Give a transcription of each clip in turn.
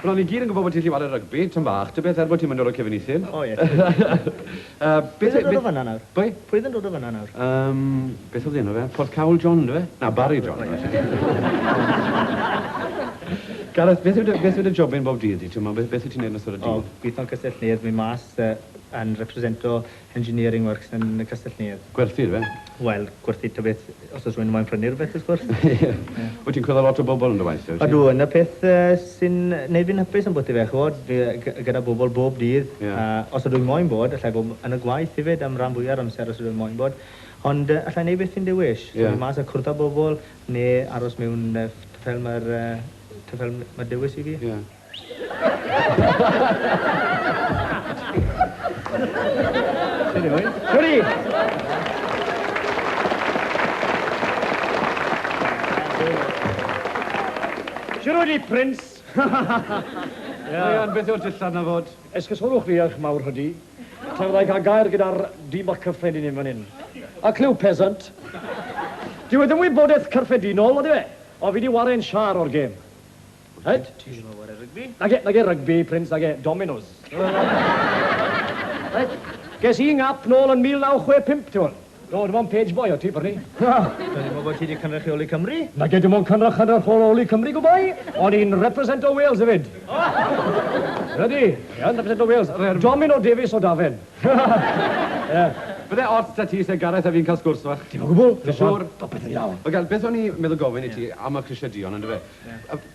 Wel, ni gyd yn gwybod bod ti'n lli rygbi, tan bach, dy beth bod ti'n mynd o'r cyfeithydd? O ie. Pwy yn dod o fanna nawr? Pwy? Pwy yn dod o fanna nawr? Beth oedd enw fe? Porthcawl John, dwi fe? Na, Barry John. Gareth, beth yw'r jobyn bob dydd i? Beth wyt ti'n neud yn ystod y dydd? O, gweithio'n Castell Nedd, mi mas yn represento engineering works yn Castell Nedd. Gwerthu, dwi fe? Wel, gwerthu ta beth, os oes rwy'n moyn prynu rhywbeth, wrth gwrs. Wyt ti'n cwyddo lot o bobl yn dy waith? Ydw, yna peth sy'n neud fi'n hypus yn bwti fe, chwod, gyda bobl bob dydd. Os ydw i'n moyn bod, allai bod yn y gwaith hefyd am ran fwyaf amser os ydw i'n moyn bod. Ond allai neud beth fi'n dewis. So, fi mas a cwrdd â bobl, neu aros mewn fel mae'r dewis i fi. Sorry! Siwr i Prince! Ryan, beth yw'r dillad na fod? Esgysonwch fi eich mawr hwdi. Tra fyddai cael gair gyda'r dîm o'r cyffredin yn fan hyn. A clyw pesant. Dwi wedi wybodaeth cyffredinol, ydy fe? O fi di warau'n siar o'r gêm. Heid? Ti'n gwybod wario rygbi? Nage rygbi, Prince, nage Dominos. Ges i ngap nôl yn 1965, ti'n gwybod? No, dim ond page boy o ti, pyrni. Dwi'n meddwl bod ti wedi cynrychioli Cymru? Nage dim ond cynrychioli Cymru, gwboi. O'n i'n represento Wales hefyd. Ydy, ia'n represento Wales. Domino Davies o Dafen. Bydde ot ta ti se Gareth a fi'n cael sgwrs fach? Dim o gwbl. Dwi'n siŵr. Beth yn iawn. Oce, beth o'n i'n meddwl gofyn i ti am y Crisia Dion, ynddo fe?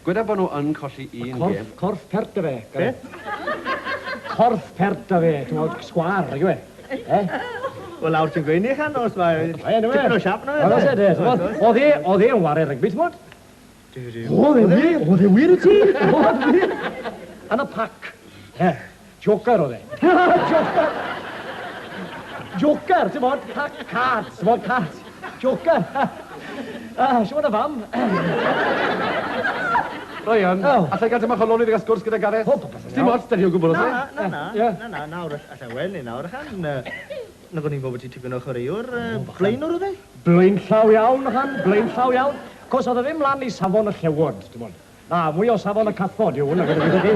Gweda bod nhw yn colli un gêm. Corff pert y fe. Corff pert y fe, ti'n gwybod, sgwar, ag yw e? Wel, awr ti'n gweini chan, os mae... Tipyn o siap na fe? Oedd e'n wario rygbi, ti'n gwybod? Oedd e wir i ti? Yn y pac. Joker oedd e. Joker, ti'n bod? Cards, ti'n bod, cards. Joker. Siwr y fam. Ryan, allai gael dyma choloni fi gael sgwrs gyda Gareth? Dim ots, da ni o gwbl o ti? Na, nawr, allai wel ni nawr chan. Na bod ni'n gwybod ti tipyn o chwaraewr. Blaenwr oedd e? Blaen llaw iawn, chan, blaen llaw iawn. Cos oedd e ddim lan i safon y llewod, ti'n bod? Na, mwy o safon y cathod yw hwnna, gyda fi.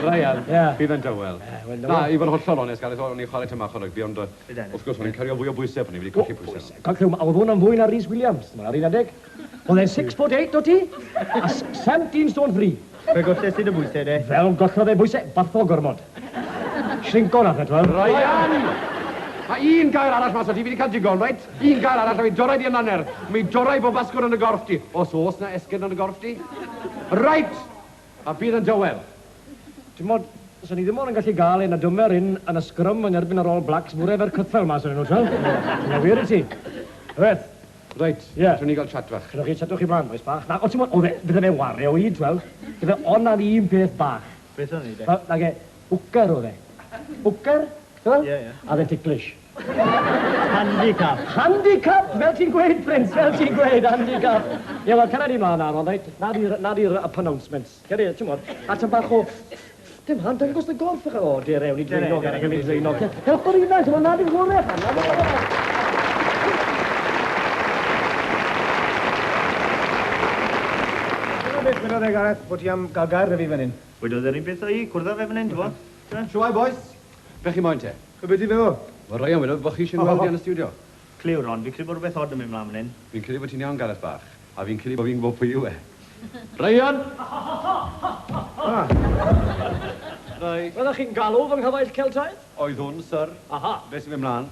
Ryan, bydd yn dywel. Na, i fod yn hollol onest, Gareth, o'n i'n chwarae tymach o rygbi, ond wrth gwrs, o'n i'n cario fwy o bwysau pan i wedi colli pwysau. Oedd hwn yn fwy na Rhys Williams, ar un adeg. Oedd e 6'8" o ti, a 17 stone 3. Fe golles ti dy bwysau, de? Fel gollodd e bwysau, batho gormod. Shrinko na, fel. Ryan! Mae un gair arall mas o ti, fi wedi cael digon, reit? Un gair arall, a fi dorau di yn anner. Mi dorau bod basgwr yn y gorff ti. Os na esgyd yn y gorff ti. Reit! A bydd yn dywel. Ti'n modd, so ni ddim ond yn gallu gael ein adymer yn y sgrym yn erbyn ar All Blacks, mwre fe'r cyffel mas o'n nhw, fel? Ti'n wir i ti? Rwyth? Reit, trwy ni gael chat fach. Chydwch chi chatwch i blan, oes bach. Na, o ti'n modd, bydde fe wario i, wel? Bydde on ar un peth bach. Beth o'n i, de? Nage, wcer o fe. Wcer? Wel? Ie. A dde'n ticklish. Handicap. Handicap, fel ti'n gweud, Prince, fel ti'n gweud, handicap. Ie, wel, cyrraedd i mlaen ar, ond na di'r pronouncements. Gyrraedd, ti'n modd, a ti'n bach o... Dim hand, yn gwrs y gorff eich o, de rewn i dreinog ar ag yn mynd dreinog. Help o'r unau, ti'n modd, na di'n gwrdd Beth mynd oedd e, Gareth, bod ti am gael gair y fi fan hyn? Wedodd yr un beth o i, cwrdd fe fan hyn, ti'n bod? Shwai, boys? Be chi moyn te? Be ti feddwl? Wel, Ryan, wedodd bod chi eisiau gweld fi yn y studio. Cliw, Ron, fi'n credu bod rhywbeth od yn mynd mlaen fan hyn. Fi'n credu bod ti'n iawn, Gareth bach. A fi'n credu bod fi'n gwybod pwy yw e. Ryan! Fyddech chi'n galw fy nghyfaill Celtaidd? Oedd hwn, sir. Aha. Be sy'n mynd mlaen?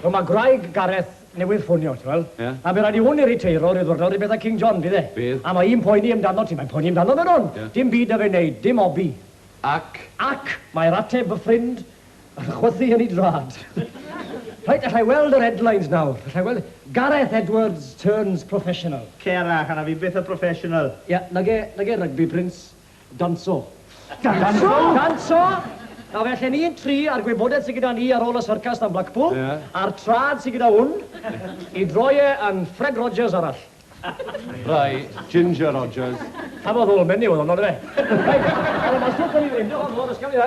Wel mae Graig Gareth newydd ffonio, ti'n wel? A bydd rhaid i hwn i riteiro i'r ddwrnod i beth a King John, bydd e? Bydd. A mae un poeni amdano ti, mae'n poeni amdano fe nhw'n. Dim byd a fe wneud, dim obi. Ac Mae'r ateb y ffrind yn chwythu yn ei drad. Rhaid, allai weld yr headlines nawr. Allai weld Gareth Edwards turns professional. Cerach, anna fi beth o professional. Ie, nage rugby, Prince. Danso. Danso? A felly ni'n tri ar gwybodaeth sydd gyda ni ar ôl y syrcas am Blackpool, a'r trad sydd gyda hwn, i droi e yn Fred Rogers arall. Rai, Ginger Rogers. Am oedd ôl menyw oedd hwnnw, dde? Maar stop er niet in.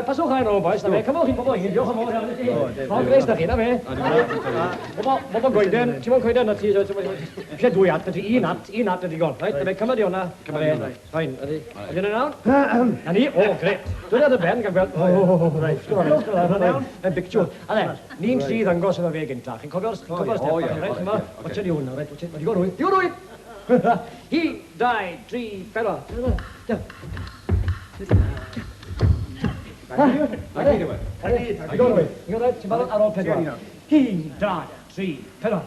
Pas ook aan op, boys. Dan kom ook in voor je. Kom ook aan. Kom eens naar hier, hè. Wat gooi dan? Simon gooi dan dat hier zo. Je doet het, dat je in had dat die gaan. Right? Dan kom je na. Fijn. Heb je nou? En hier, oh, great. Doe dat de band kan wel. Oh, right. Een picture. Allee, niet zie dan gaan ze naar weg in dag. Ik kom wel eens. Maar wat je doen, right? Wat je doen? You do it. He died 3 fella. Ja. He died 3 fella.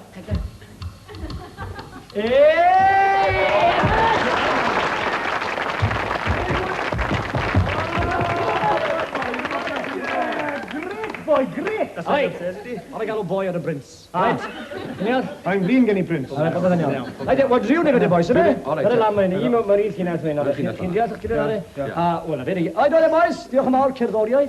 Boy, great! That's right. I got a boy or a prince. Right? Yeah? I'm being any prince. Wat doen jullie met de boys, hè? Dat laat me niet iemand maar iets gaan uitwinnen. Geen 30 keer. Ah, wel, dat weet ik. Hoi, boys. Die gaan maar al keer door, jij?